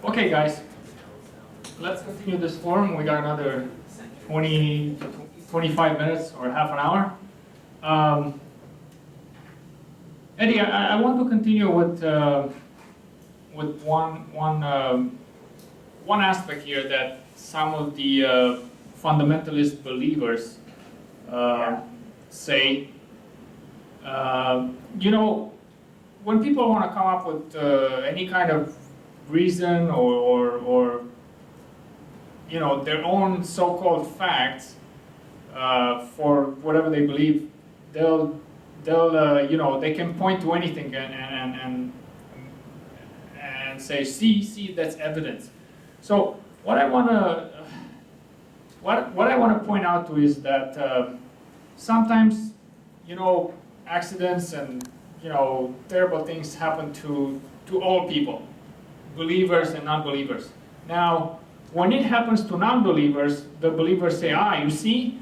Okay, guys, let's continue this forum. We got another 20 to 25 minutes or half an hour. Eddie, I want to continue with one aspect here that some of the fundamentalist believers say. You know, when people want to come up with any kind of reason or you know, their own so-called facts for whatever they believe, they'll you know, they can point to anything and say, see, that's evidence. So what I want to point out to is that sometimes, you know, accidents and, you know, terrible things happen to all people, believers and non-believers. Now, when it happens to non-believers, the believers say, you see,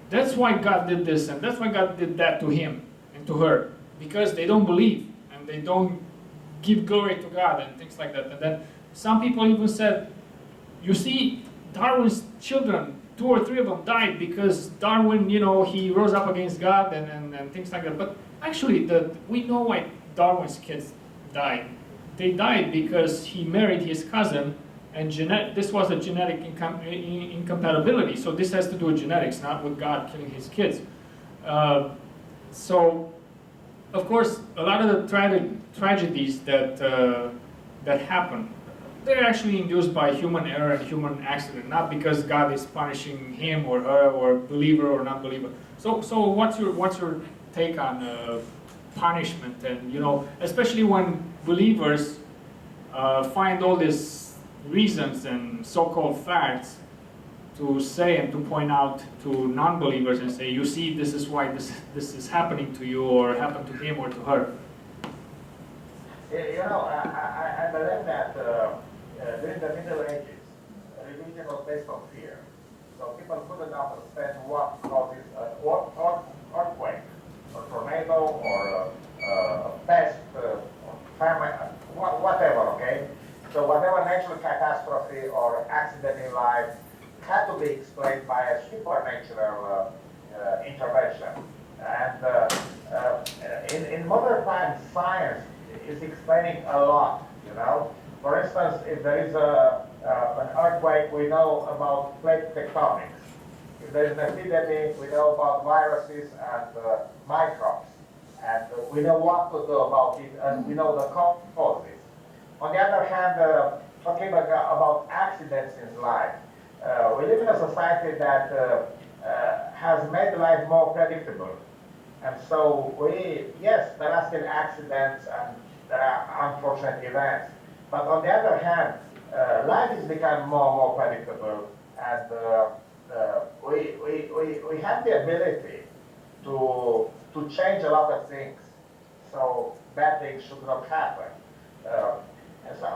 that's why God did this and that's why God did that to him and to her, because they don't believe and they don't give glory to God and things like that. And then some people even said, you see, Darwin's children, 2 or 3 of them died because Darwin, you know, he rose up against God and things like that. But actually, we know why Darwin's kids died. They died because he married his cousin, and this was a genetic incompatibility. So this has to do with genetics, not with God killing his kids. So, of course, a lot of the tragedies that happen, they're actually induced by human error and human accident, not because God is punishing him or her or believer or non-believer. So what's your take on punishment? And, you know, especially when believers find all these reasons and so-called facts to say and to point out to non-believers and say, you see, this is why this is happening to you or happened to him or to her. You know, I believe that during the Middle Ages, religion was based on fear. So people couldn't understand what causes an earthquake, or tornado, or a pest, or famine, whatever, okay? So whatever natural catastrophe or accident in life had to be explained by a supernatural intervention. And in modern times, science is explaining a lot, you know. For instance, if there is an earthquake, we know about plate tectonics. If there is an epidemic, we know about viruses and microbes. And we know what to do about it, and we know the causes. On the other hand, talking about accidents in life, we live in a society that has made life more predictable. And so yes, there are still accidents and there are unfortunate events. But on the other hand, life has become more and more predictable, and we have the ability to change a lot of things, so bad things should not happen. And so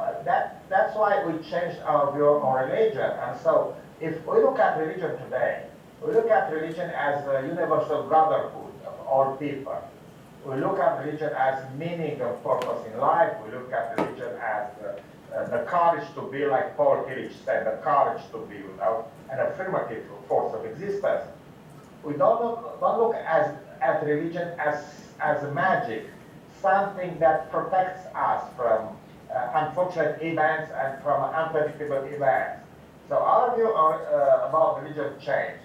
that's why we changed our view on religion. And so if we look at religion today, we look at religion as a universal brotherhood of all people. We look at religion as meaning and purpose in life. We look at religion as the courage to be, like Paul Tillich said, the courage to be, you know, an affirmative force of existence. We don't look at religion as a magic, something that protects us from unfortunate events and from unpredictable events. So our view about religion changed.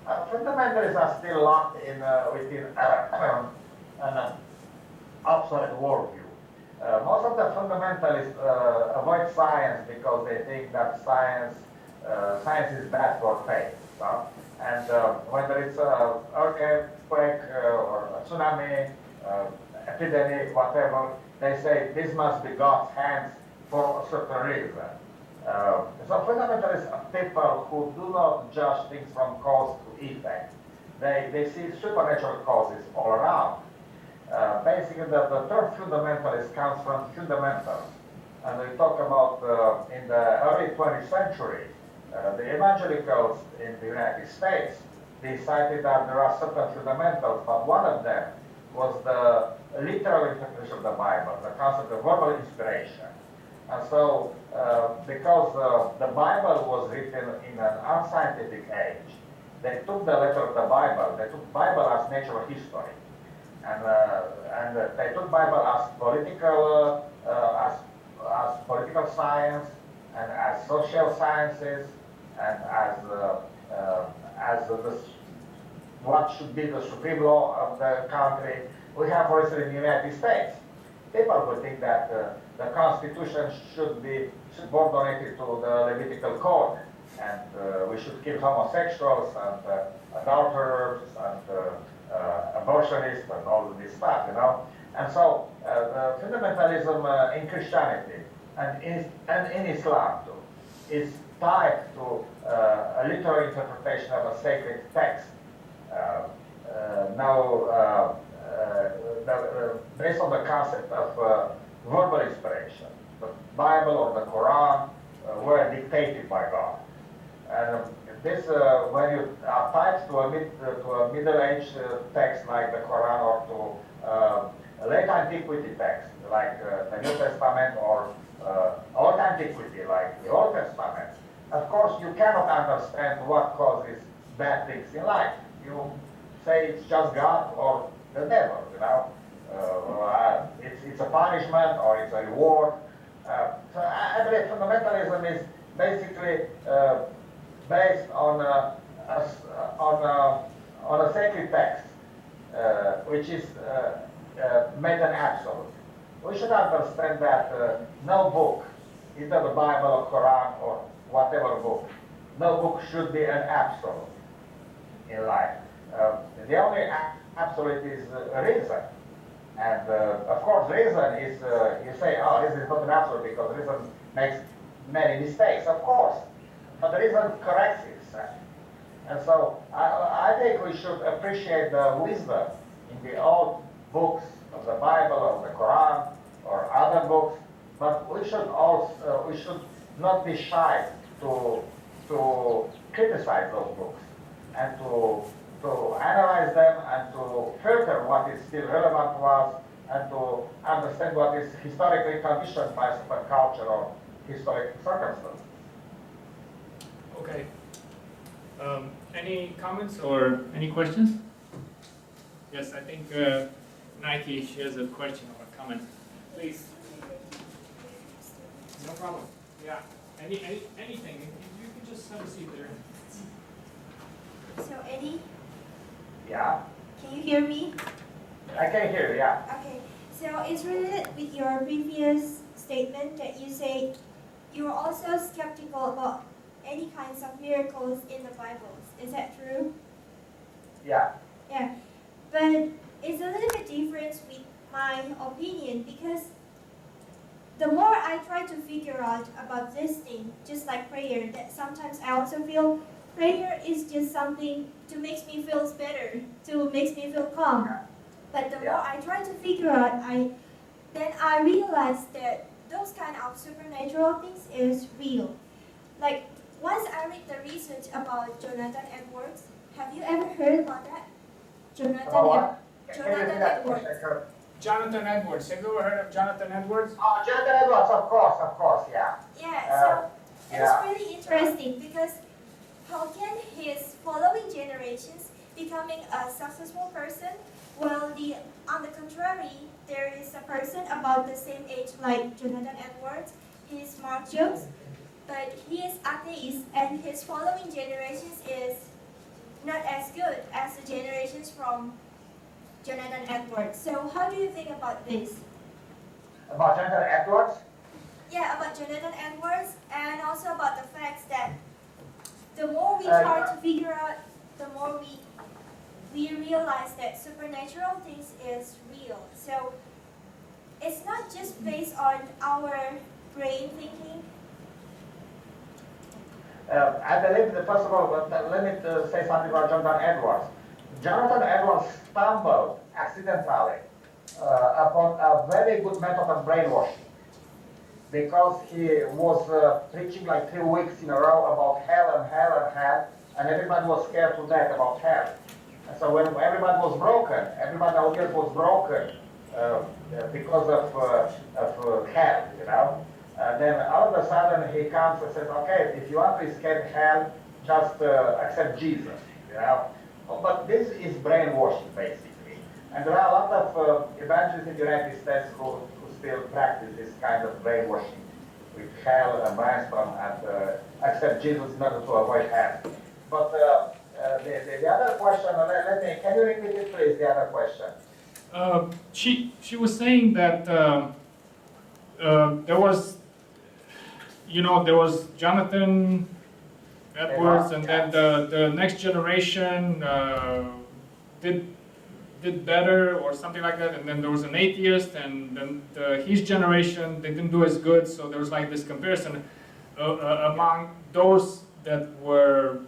Fundamentalists are still locked in within an obsolete worldview. Most of the fundamentalists avoid science because they think that science is bad for faith. So, and whether it's an earthquake or a tsunami, epidemic, whatever, they say this must be God's hands for a certain reason. So fundamentalists are people who do not judge things from cause to effect. They see supernatural causes all around. Basically, the term fundamentalist comes from fundamentals. And we talk about in the early 20th century, the evangelicals in the United States decided that there are certain fundamentals, but one of them was the literal interpretation of the Bible, the concept of verbal inspiration. And so, because the Bible was written in an unscientific age, they took the letter of the Bible, they took Bible as natural history, and they took Bible as political science, and as social sciences, and as what should be the supreme law of the country. We have, for instance, in the United States, people would think that the Constitution should be subordinated to the Levitical Code, and we should kill homosexuals and adulterers and abortionists and all of this stuff, you know. And so the fundamentalism in Christianity and in Islam too is tied to a literal interpretation of a sacred text. Based on the concept of verbal inspiration, the Bible or the Quran were dictated by God. And this, when you are tied to a middle-age text like the Quran, or to a late antiquity text like the New Testament, or old antiquity like the Old Testament, of course you cannot understand what causes bad things in life. You say it's just God or the devil, you know. It's a punishment or it's a reward. So I believe fundamentalism is basically based on a sacred text, which is made an absolute. We should understand that no book, either the Bible or Quran or whatever book, no book should be an absolute in life. The only absolute is reason. And of course, reason is, you say, oh, reason is not an absolute because reason makes many mistakes, of course. But the reason corrects itself. And so I think we should appreciate the wisdom in the old books of the Bible or the Quran or other books, but we should also, we should not be shy to criticize those books and to analyze them and to filter what is still relevant to us and to understand what is historically conditioned by certain culture or historic circumstance. Okay. Any comments or any questions? Yes, I think Nike, she has a question or a comment. Please. No problem. Yeah. Anything. You can just have a seat there. So Eddie, Yeah, can you hear me? I can hear you, yeah. Okay, so it's related with your previous statement that you say you are also skeptical about any kinds of miracles in the Bible. Is that true? Yeah. Yeah, but it's a little bit different with my opinion because the more I try to figure out about this thing, just like prayer, that sometimes I also feel prayer is just something to make me feel better, to make me feel calm. But the more I try to figure out, then I realize that those kind of supernatural things is real. Like once I read the research about Jonathan Edwards. Have you ever heard about that? Jonathan Edwards. Jonathan Edwards. Have you ever heard of Jonathan Edwards? Oh, Jonathan Edwards, of course, yeah. Yeah, so it's really interesting because how can his following generations becoming a successful person while on the contrary, there is a person about the same age like Jonathan Edwards, he's Mark Jones, but he is atheist and his following generations is not as good as the generations from Jonathan Edwards. So how do you think about this? About Jonathan Edwards? Yeah, about Jonathan Edwards and also about the fact that the more we try to figure out, the more we realize that supernatural things is real. So it's not just based on our brain thinking. I believe that, first of all, let me say something about Jonathan Edwards. Jonathan Edwards stumbled accidentally upon a very good method of brainwashing because he was preaching like 3 weeks in a row about hell and hell and hell, and everybody was scared to death about hell. And so when everybody was broken, everybody audience was broken because of hell, you know. Then all of a sudden he comes and says, okay, if you want to escape hell, just accept Jesus, you know. But this is brainwashing, basically. And there are a lot of evangelists in the United States who still practice this kind of brainwashing with hell and brimstone and accept Jesus in order to avoid hell. But the other question, can you repeat it, please, the other question? She was saying that there was, there was Jonathan Edwards, and then the next generation did better or something like that, and then there was an atheist, and then his generation, they didn't do as good, so there was like this comparison among those that were,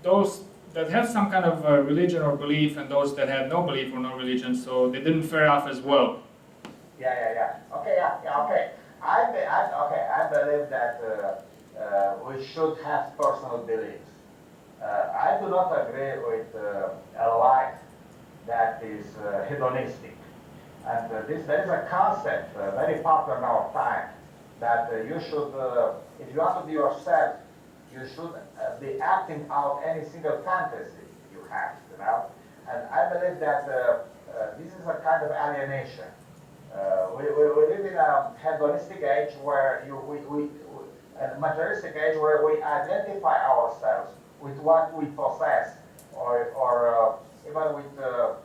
those that had some kind of religion or belief, and those that had no belief or no religion, so they didn't fare off as well. Yeah. Okay, okay. I believe that we should have personal beliefs. I do not agree with a life that is hedonistic. And there is a concept very popular in our time that you should, if you want to be yourself, you should be acting out any single fantasy you have, And I believe that this is a kind of alienation. We live in a hedonistic age where a materialistic age where we identify ourselves with what we possess, or even with the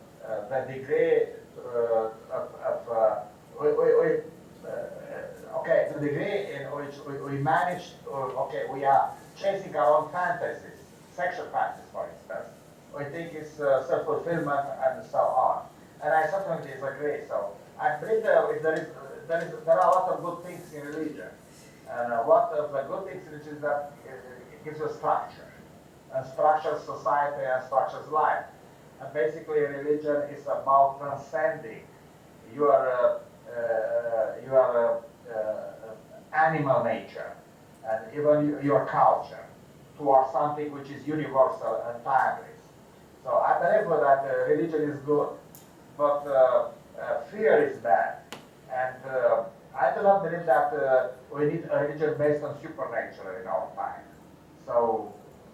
degree the degree in which we manage, we are chasing our own fantasies, sexual fantasies, for instance. We think it's self-fulfillment and so on. And I certainly disagree. So I believe there are a lot of good things in religion. And one of the good things is that it gives you structure. And structures society and structures life. And basically religion is about transcending your animal nature and even your culture towards something which is universal and timeless. So I believe that religion is good, but fear is bad. And I do not believe that we need a religion based on supernatural in our time. So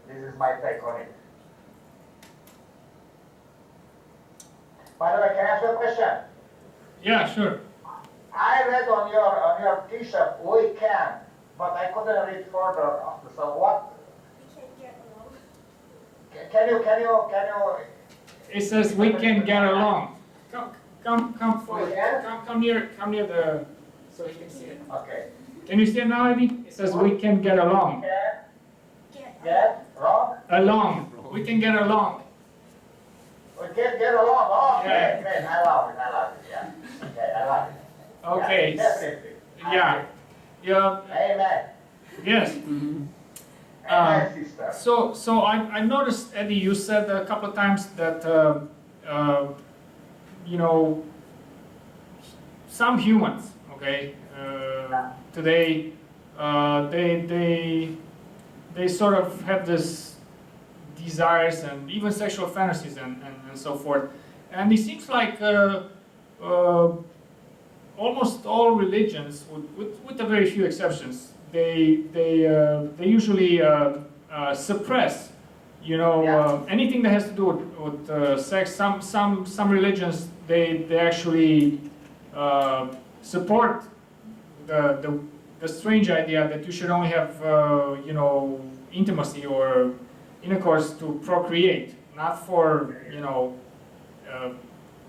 this is my take on it. By the way, can I ask you a question? Yeah, sure. I read on your T-shirt, we can, but I couldn't read further. So what? We can get along. Can you? It says we can get along. Come near the, so you can see it. Okay. Can you see it now, Eddie? It says we can get along. Get wrong? Along. We can get along. We can get along. Oh, Yeah. great. I love it. Yeah. Okay, I love it. Okay. Yeah, definitely. Yeah. Yeah. Amen. Yes. Amen, sister. So I noticed, Eddie, you said a couple of times that some humans, today they sort of have this desires and even sexual fantasies and so forth, and it seems like almost all religions, with a very few exceptions, they usually suppress, anything that has to do with sex. Some religions they actually support the strange idea that you should only have intimacy or intercourse to procreate, not for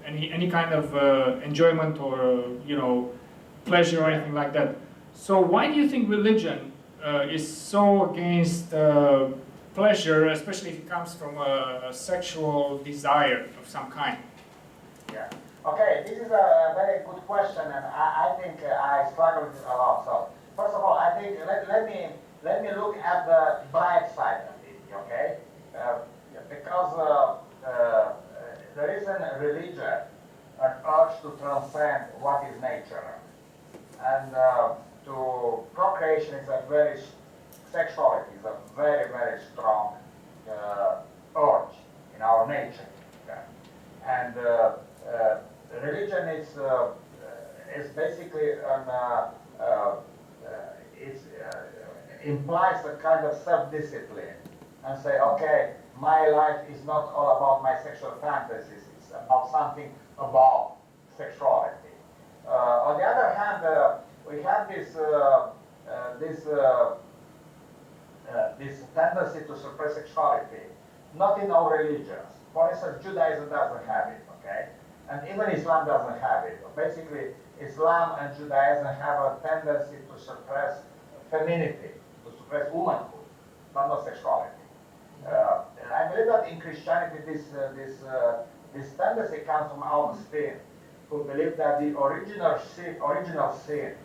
any kind of enjoyment or pleasure or anything like that. So why do you think religion is so against pleasure, especially if it comes from a sexual desire of some kind? Yeah. Okay, this is a very good question, and I think I struggle with it a lot. So first of all, I think let me look at the bright side of it. Okay, because there is in religion an urge to transcend what is nature, and to procreation is a very sexuality is a very strong urge in our nature, okay? And religion is is basically it implies a kind of self-discipline and say, okay, my life is not all about my sexual fantasies, it's about something above sexuality. On the other hand, we have this tendency to suppress sexuality, not in all religions. For instance, Judaism doesn't have it, okay? And even Islam doesn't have it. Basically, Islam and Judaism have a tendency to suppress femininity, to suppress womanhood, but not sexuality. I believe that in Christianity, this tendency comes from Augustine, who believed that the original sin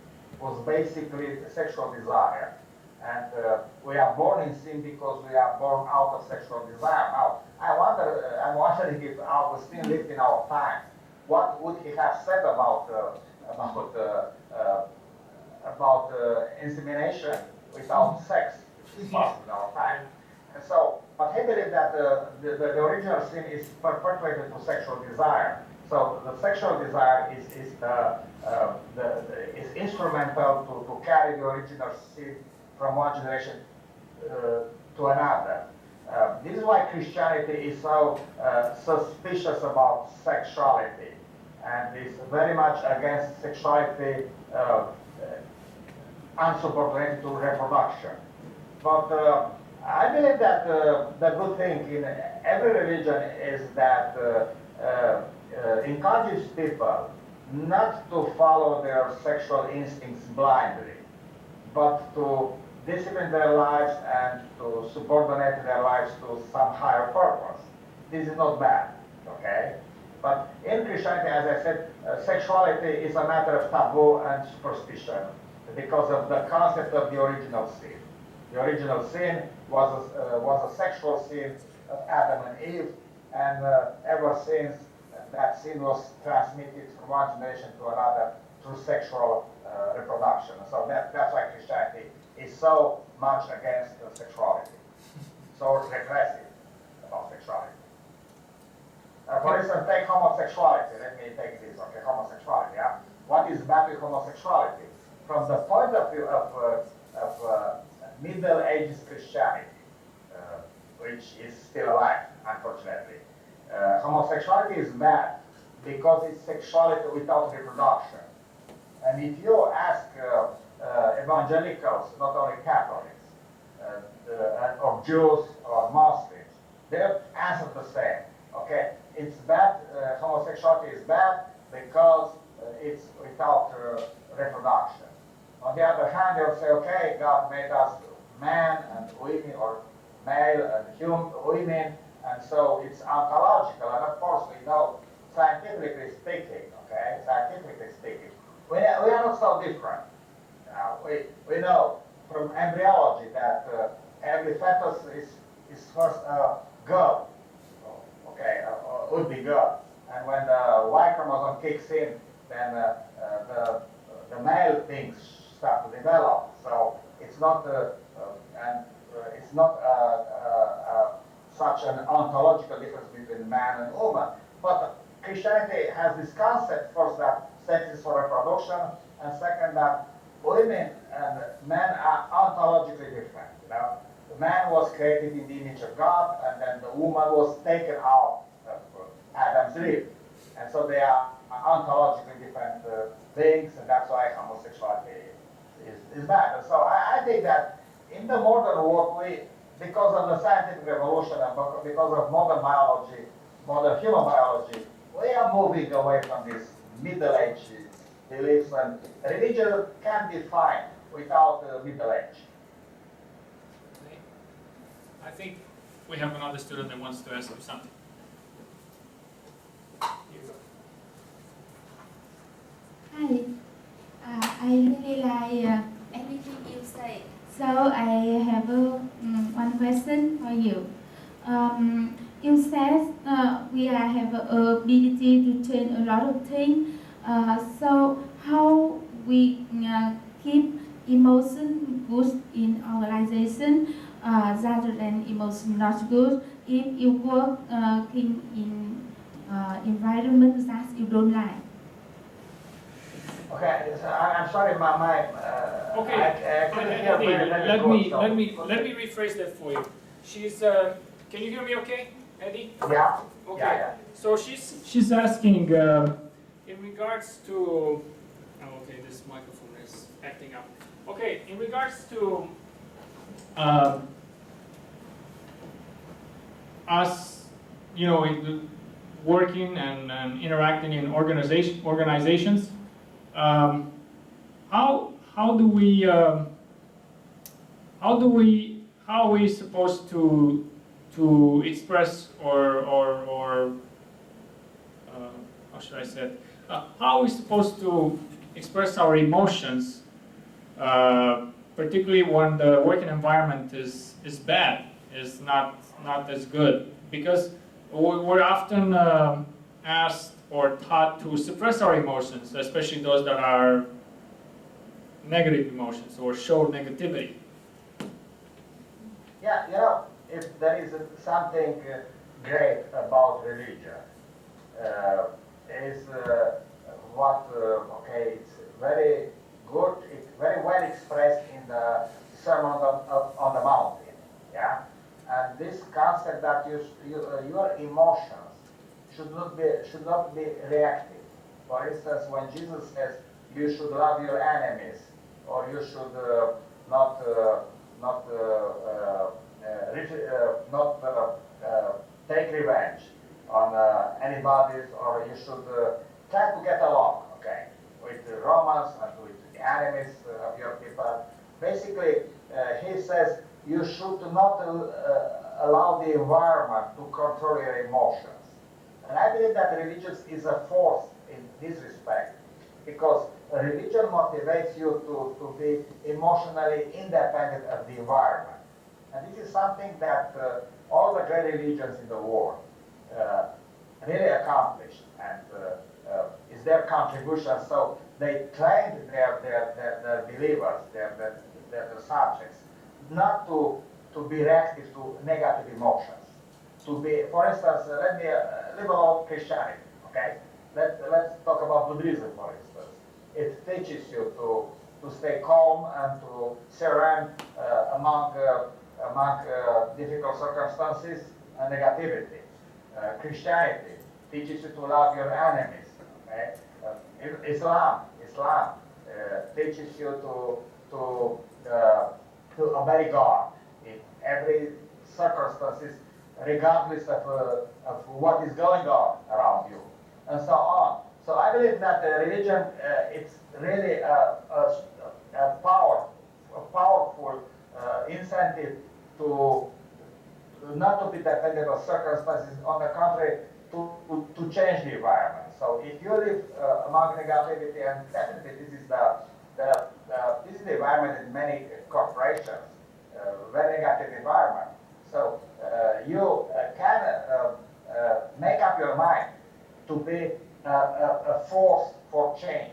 was basically sexual desire. And we are born in sin because we are born out of sexual desire. Now, I'm wondering if Augustine lived in our time, what would he have said about insemination without sex, which is possible in our time. And so, but he believed that the original sin is perpetuated to sexual desire. So the sexual desire is instrumental to carry the original sin from one generation to another. This is why Christianity is so suspicious about sexuality and is very much against sexuality unsubordinated to reproduction. But I believe that the good thing in every religion is that encourages people not to follow their sexual instincts blindly, but to discipline their lives and to subordinate their lives to some higher purpose. This is not bad, okay? But in Christianity, as I said, sexuality is a matter of taboo and superstition because of the concept of the original sin. The original sin was a sexual sin of Adam and Eve, and ever since that sin was transmitted from one generation to another through sexual reproduction. So that's why Christianity is so much against sexuality, so repressive about sexuality. For instance, take homosexuality. Let me take this, okay, homosexuality. Yeah? What is bad with homosexuality? From the point of view of Middle Ages Christianity, which is still alive, unfortunately. Homosexuality is bad because it's sexuality without reproduction. And if you ask evangelicals, not only Catholics, or Jews or Muslims, they'll answer the same. Okay, it's bad, homosexuality is bad because it's without reproduction. On the other hand, they'll say, okay, God made us man and women, or male and women, and so it's ontological. And of course, we know, scientifically speaking, okay, we are not so different. We know from embryology that every fetus is first a girl, okay, would be girl. And when the Y chromosome kicks in, then the male things start to develop. So it's not such an ontological difference between man and woman. But Christianity has this concept, first, that sex is for reproduction, and second, that women and men are ontologically different. You know? The man was created in the image of God, and then the woman was taken out of Adam's rib. And so they are ontologically different things, and that's why homosexuality is bad. And so I think that in the modern world, because of the scientific revolution and because of modern biology, modern human biology, we are moving away from this Middle Age beliefs, and religion can be fine without Middle Age. I think we have another student that wants to ask you something. Hi, I really like everything you say. So I have one question for you. You said we have ability to change a lot of things. So how we keep emotion good in organization rather than emotion not good if you work in environment that you don't like? Okay, so I'm sorry, Okay. I couldn't hear Eddie, very good, so- let me rephrase that for you. She's, can you hear me okay, Eddie? Yeah, Okay. yeah. So she's asking, in regards to, oh, okay, this microphone is acting up. Okay, in regards to, us, you know, working and interacting in organizations, how do we, how are we supposed to express or how should I say it? How are we supposed to express our emotions, particularly when the working environment is bad, is not as good? Because we're often asked or taught to suppress our emotions, especially those that are negative emotions or show negativity. Yeah, you know, if there is something great about religion, is what, okay, it's very good, it's very well expressed in the Sermon on the Mountain, yeah? And this concept that your emotions should not be reactive. For instance, when Jesus says you should love your enemies, or you should not not take revenge on anybody, or you should try to get along, okay, with the Romans and with the enemies of your people. Basically, he says you should not allow the environment to control your emotions. And I believe that religion is a force in this respect, because religion motivates you to be emotionally independent of the environment. And this is something that all the great religions in the world really accomplished, and is their contribution. So they trained their believers, their subjects, not to be reactive to negative emotions. To be, for instance, let me leave alone Christianity, okay? Let's talk about Buddhism, for instance. It teaches you to stay calm and to serene among difficult circumstances and negativity. Christianity teaches you to love your enemies. Okay? Islam teaches you to obey God in every circumstances, regardless of what is going on around you, and so on. So I believe that religion, it's really a powerful incentive to not to be dependent on circumstances. On the contrary, to change the environment. So if you live among negativity, and definitely this is the environment in many corporations, very negative environment. So you can make up your mind to be a force for change.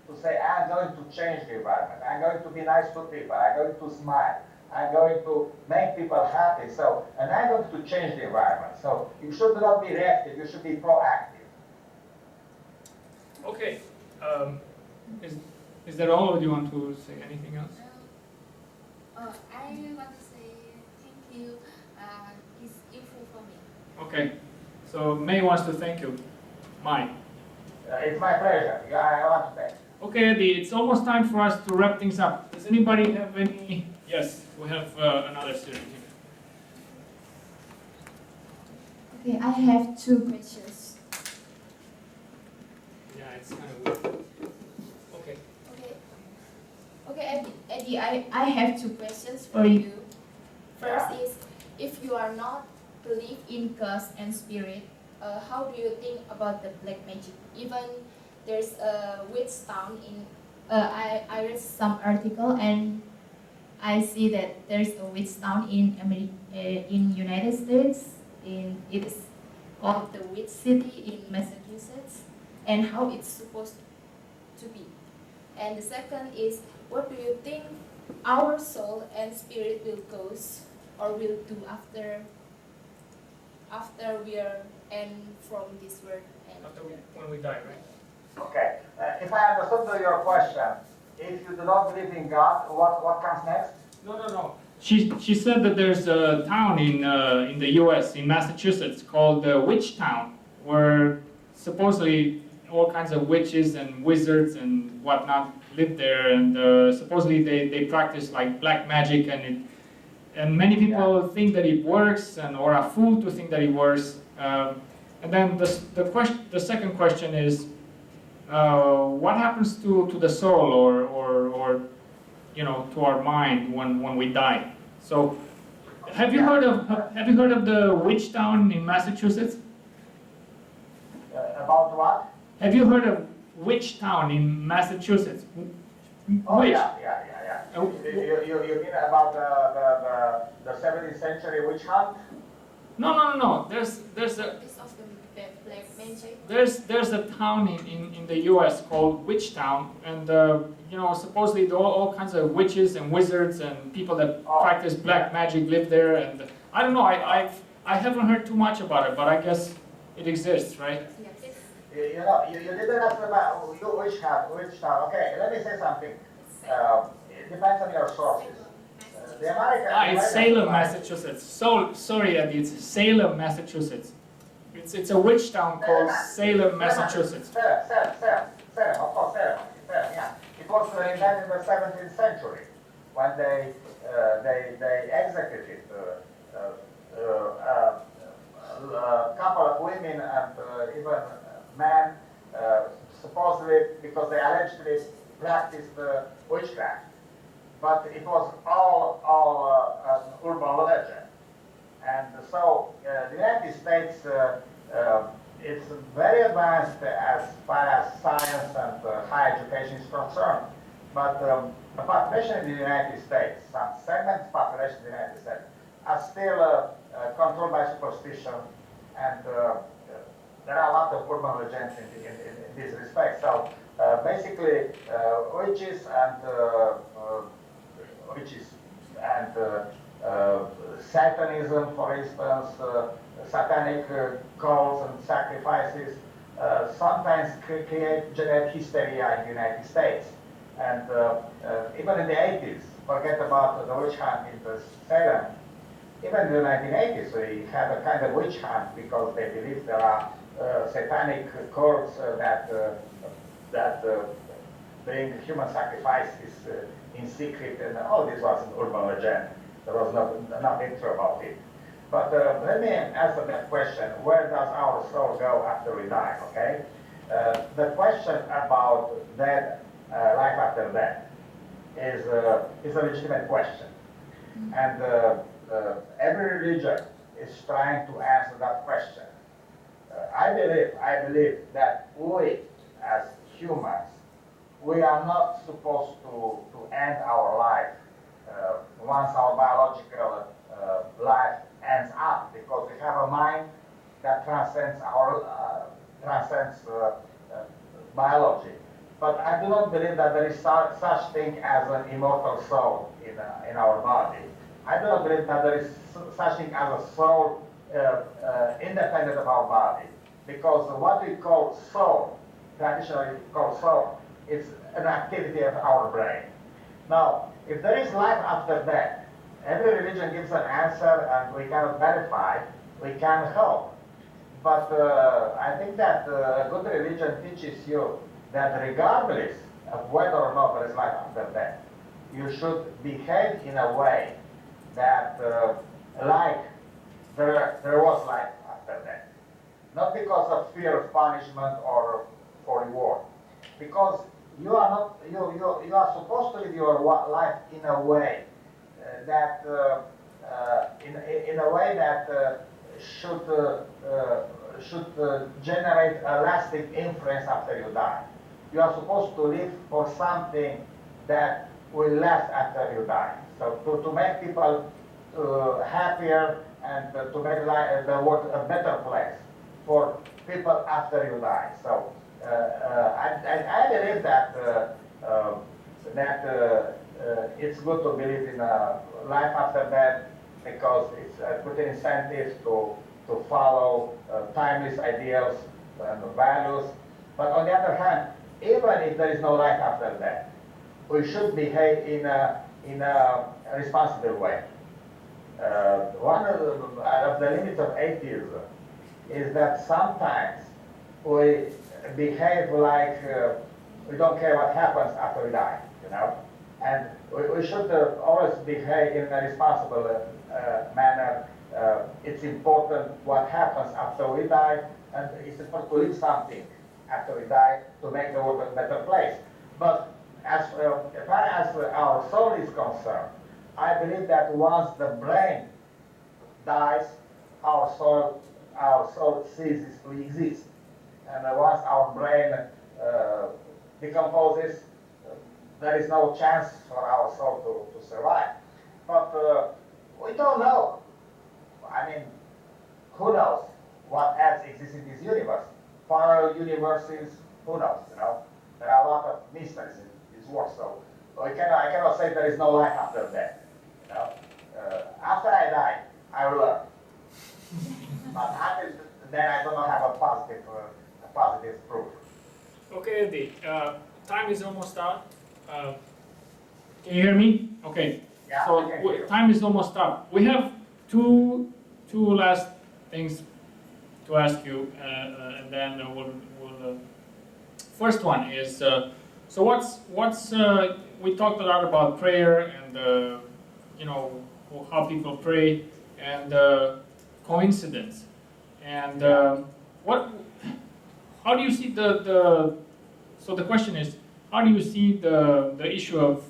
To say, I'm going to change the environment. I'm going to be nice to people. I'm going to smile. I'm going to make people happy. So, and I'm going to change the environment. So you should not be reactive. You should be proactive. Okay. Is that all, or do you want to say anything else? I want to say thank you. It's useful for me. Okay. So May wants to thank you. Mai. It's my pleasure. I want to thank you. Okay, Eddie, it's almost time for us to wrap things up. Does anybody have any? Yes, we have another student here. Okay, I have two questions. Yeah, it's kind of weird. Okay. Okay, Eddie, I have two questions for you. First is, if you are not believe in ghosts and spirit, how do you think about the black magic? Even there's a witch town in, I read some article and I see that there's a witch town in in United States. It is called the Witch City in Massachusetts, and how it's supposed to be. And the second is, what do you think our soul and spirit will goes or will do after we are end from this world? When we die, right? Okay. if I understood your question, if you do not believe in God, what comes next? No. She said that there's a town in the U.S. in Massachusetts called Witch Town, where supposedly all kinds of witches and wizards and whatnot live there, and supposedly they practice like black magic, and many people think that it works, and or are fooled to think that it works. And then the second question is, what happens to the soul or you know, to our mind when we die? So, have you heard of the witch town in Massachusetts? About what? Have you heard of witch town in Massachusetts? Oh, Witch. yeah. Oh. You mean about the 17th century witch hunt? No. There's a It's of the black magic. there's a town in the U.S. called Witch Town, and you know, supposedly all kinds of witches and wizards and people that practice black magic live there, and I don't know, I haven't heard too much about it, but I guess it exists, right? Yes. You didn't ask about which town. Okay, let me say something. It depends on your sources. The American. It's Salem, Massachusetts. So sorry, Eddie, it's Salem, Massachusetts. It's a witch town called Salem, Massachusetts. Salem, of course, Salem, yeah. It was invented in the 17th century when they executed a couple of women and even men, supposedly because they allegedly practiced witchcraft. But it was all an urban legend. And so the United States is very advanced as far as science and higher education is concerned. But the population in the United States, some segments of the population in the United States, are still controlled by superstition, and there are a lot of urban legends in this respect. So basically, witches and Satanism, for instance, satanic cults and sacrifices sometimes generate hysteria in the United States. And even in the 80s, forget about the witch hunt in the Salem. Even in the 1980s, we had a kind of witch hunt because they believe there are satanic cults that bring human sacrifices in secret, and all this was an urban legend. There was nothing true about it. But let me answer that question: where does our soul go after we die? Okay, the question about death, life after death, is a legitimate question, and every religion is trying to answer that question. I believe that we, as humans, we are not supposed to end our life once our biological life ends up, because we have a mind that transcends biology. But I do not believe that there is such thing as an immortal soul in our body. I do not believe that there is such thing as a soul independent of our body, because what we call soul, traditionally called soul, is an activity of our brain. Now, if there is life after death, every religion gives an answer, and we cannot verify, we can hope. But I think that a good religion teaches you that regardless of whether or not there is life after death, you should behave in a way that like there was life after death. Not because of fear of punishment or for reward. Because you are supposed to live your life in a way that should generate a lasting influence after you die. You are supposed to live for something that will last after you die. So to make people happier and to make the world a better place for people after you die. So I believe that it's good to believe in a life after death, because it's a good incentive to follow timeless ideals and values. But on the other hand, even if there is no life after death, we should behave in a responsible way. One of the limits of atheism is that sometimes we behave like we don't care what happens after we die, you know? And we should always behave in a responsible manner. It's important what happens after we die, and it's important to leave something after we die to make the world a better place. But as far as our soul is concerned, I believe that once the brain dies, our soul ceases to exist. And once our brain decomposes, there is no chance for our soul to survive. But we don't know. I mean, who knows what else exists in this universe? Parallel universes, who knows, you know? There are a lot of mysteries in this world, so I cannot say there is no life after death, you know? After I die, I will learn. But until then, I don't have a positive proof. Okay, Eddie, time is almost up. Can you hear me? Okay. Yeah, I So can hear you. time is almost up. We have two last things to ask you, and then we'll first one is so what's we talked a lot about prayer and you know how people pray and coincidence and how do you see so the question is, how do you see the issue of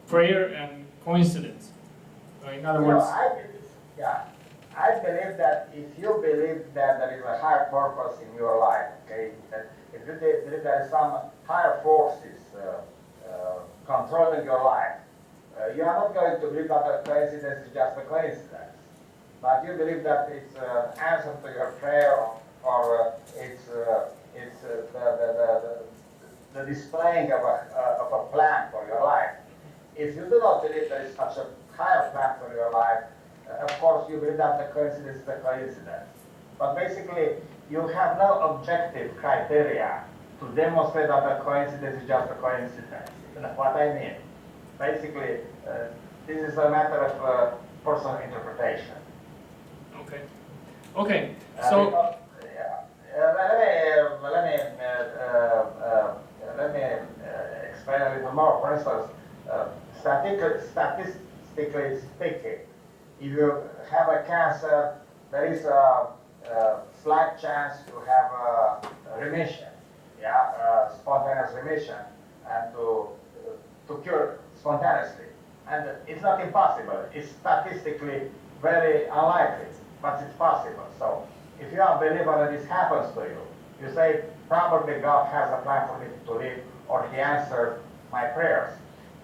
prayer and coincidence? In other words, I believe that if you believe that there is a higher purpose in your life, okay, that if you believe there is some higher forces controlling your life, you are not going to believe that a coincidence is just a coincidence, but you believe that it's an answer to your prayer or it's the displaying of a plan for your life. If you do not believe there is such a higher plan for your life, of course you believe that the coincidence is a coincidence. But basically, you have no objective criteria to demonstrate that the coincidence is just a coincidence. You know what I mean? Basically, this is a matter of personal interpretation. okay, okay. So let me explain a little more. For instance, statistically speaking, if you have a cancer, there is a slight chance to have a remission, spontaneous remission, and to cure spontaneously. And it's not impossible. It's statistically very unlikely, but it's possible. So if you are a believer and this happens to you, you say, probably God has a plan for me to live, or He answered my prayers.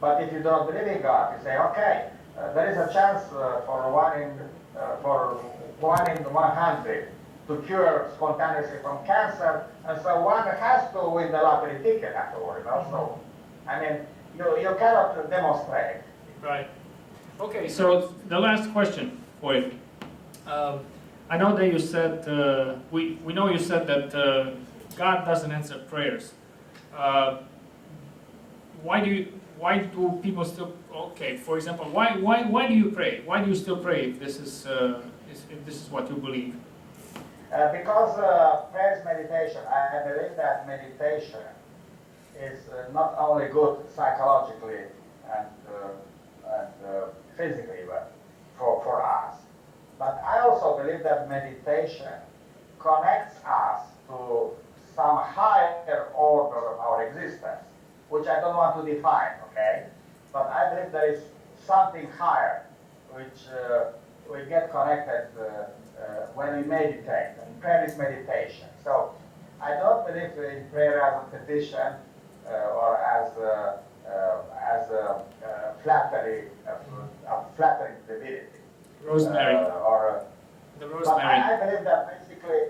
But if you don't believe in God, you say, okay, there is a chance for one in 100 to cure spontaneously from cancer, and so one has to win the lottery ticket afterward. You know? So, I mean, you cannot demonstrate. right. Okay. So the last question for you. I know that you said we know you said that God doesn't answer prayers. Why do people still? Okay, for example, why do you pray? Why do you still pray if this is what you believe? Because prayer is meditation. I believe that meditation is not only good psychologically and physically, but for us. But I also believe that meditation connects us to some higher order of our existence, which I don't want to define, okay? But I believe there is something higher, which we get connected when we meditate. And prayer is meditation. So I don't believe in prayer as a petition or as a flattery divinity. Rosemary. The But rosemary. I believe that basically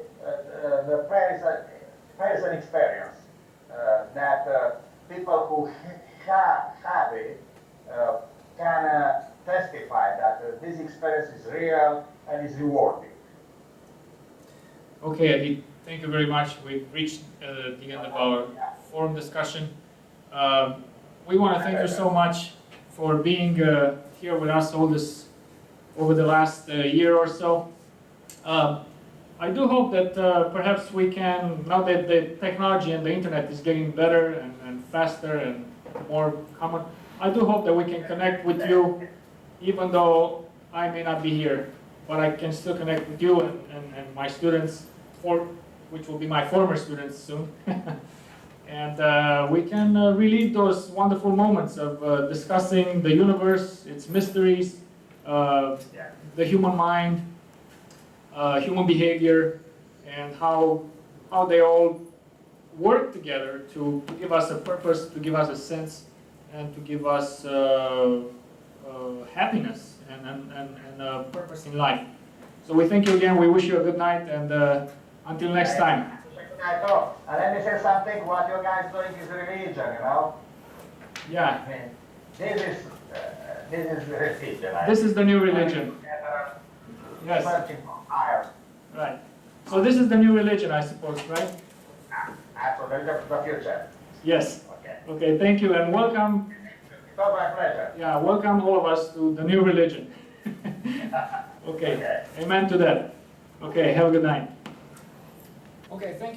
the prayer is an experience that people who have it can testify that this experience is real and is rewarding. Okay, Eddie, thank you very much. We've reached the end of our forum discussion. We want to thank you so much for being here with us over the last year or so. I do hope that perhaps we can, now that the technology and the internet is getting better and faster and more common, I do hope that we can connect with you, even though I may not be here, but I can still connect with you and my students, which will be my former students soon. And we can relive those wonderful moments of discussing the universe, its mysteries, the human mind, human behavior, and how they all work together to give us a purpose, to give us a sense, and to give us happiness and a purpose in life. So we thank you again. We wish you a good night, and until next time. And let me say something. What you guys doing is religion, you know. Yeah, I mean, this is religion. this is the new religion. Yes, Searching for higher. right. So this is the new religion, I suppose, right? Absolutely, the future. Yes. Okay. Okay, thank you, and welcome. It was my pleasure. Yeah, welcome all of us to the new religion. Okay, amen to that. Okay, have a good night. Okay, thank you.